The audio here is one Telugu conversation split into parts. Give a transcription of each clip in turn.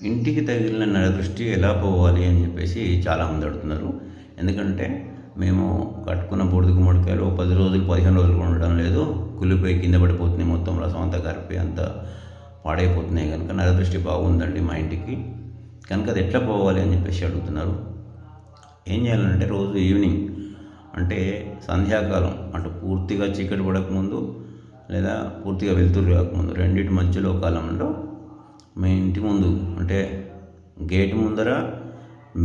ఇంటికి తగిలిన నరదృష్టి ఎలా పోవాలి అని చెప్పేసి చాలామంది అడుగుతున్నారు. ఎందుకంటే మేము కట్టుకున్న బూడిద గుమ్మడికాయలు 10 రోజులు 15 రోజులు కూడా ఉండడం లేదు, కుళ్ళిపోయి కింద పడిపోతున్నాయి, మొత్తం రసం అంతా కరిపి అంతా పాడైపోతున్నాయి కనుక నరదృష్టి బాగుందండి మా ఇంటికి, కనుక అది ఎట్లా పోవాలి అని చెప్పేసి అడుగుతున్నారు. ఏం చేయాలంటే రోజు ఈవినింగ్ అంటే సంధ్యాకాలం, అటు పూర్తిగా చీకటి పడకముందు లేదా పూర్తిగా వెలుతురు రాకముందు రెండింటి మధ్యలో కాలంలో మీ ఇంటి ముందు అంటే గేట్ ముందర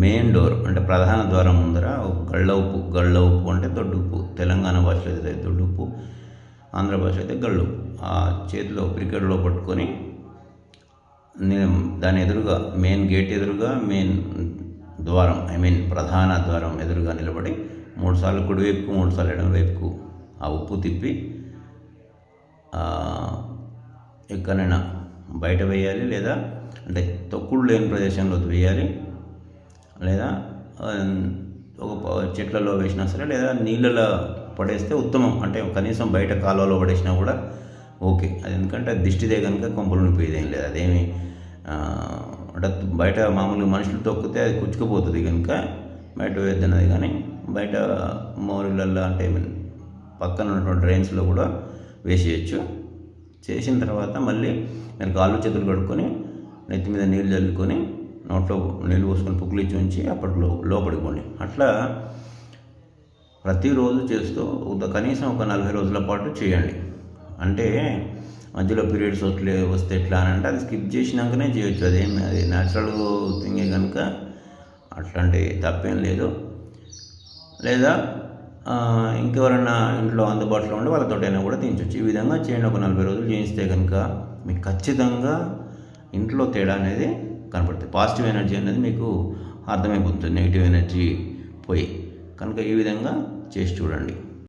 మెయిన్ డోర్ అంటే ప్రధాన ద్వారం ముందర గళ్ళ ఉప్పు అంటే దొడ్డు ఉప్పు, తెలంగాణ భాషలో అయితే దొడ్డు ఉప్పు, ఆంధ్ర భాష అయితే గళ్ళు ఆ చేతిలో పిరికెడులో పట్టుకొని దాని ఎదురుగా మెయిన్ గేట్ ఎదురుగా మెయిన్ ద్వారం ప్రధాన ద్వారం ఎదురుగా నిలబడి 3 సార్లు కుడివైపుకు 3 సార్లు ఎడమవైపుకు ఆ ఉప్పు తిప్పి ఎక్కడైనా బయట వేయాలి, లేదా అంటే తొక్కుడు లేని ప్రదేశంలో వేయాలి, లేదా ఒక చెట్లలో వేసినా సరే, లేదా నీళ్ళలో పడేస్తే ఉత్తమం. అంటే కనీసం బయట కాలువలో పడేసినా కూడా ఓకే. అది ఎందుకంటే అది దిష్టిదే కనుక కొంపలు నింపేదేం లేదు. అదేమి అంటే బయట మామూలుగా మనుషులు తొక్కితే అది కుచ్చుకుపోతుంది కనుక బయట వేద్దన్నది. కానీ బయట మోరులల్లో అంటే పక్కన ఉన్నటువంటి డ్రైన్స్లో కూడా వేసేయచ్చు. చేసిన తర్వాత మళ్ళీ మీరు కాళ్ళు చేతులు కడుక్కొని నెత్తి మీద నీళ్ళు చల్లుకొని నోట్లో నీళ్ళు పోసుకొని పుక్కిలిచ్చి ఉంచి అప్పట్లో లోపడుకోండి. అట్లా ప్రతిరోజు చేస్తూ కనీసం ఒక 40 రోజుల పాటు చేయండి. అంటే మధ్యలో పీరియడ్స్ వస్తే ఎట్లా అని అంటే అది స్కిప్ చేసినాకనే చేయొచ్చు. అది న్యాచురల్ థింగే కనుక అట్లాంటి తప్పేం లేదు. లేదా ఇంకెవరన్నా ఇంట్లో అందుబాటులో ఉండి వాళ్ళతోటైనా కూడా తీయించవచ్చు. ఈ విధంగా చేయండి. ఒక 40 రోజులు చేయిస్తే కనుక మీకు ఖచ్చితంగా ఇంట్లో తేడా అనేది కనపడుతుంది. పాజిటివ్ ఎనర్జీ అనేది మీకు అర్థమైపోతుంది, నెగిటివ్ ఎనర్జీ పోయి. కనుక ఈ విధంగా చేసి చూడండి.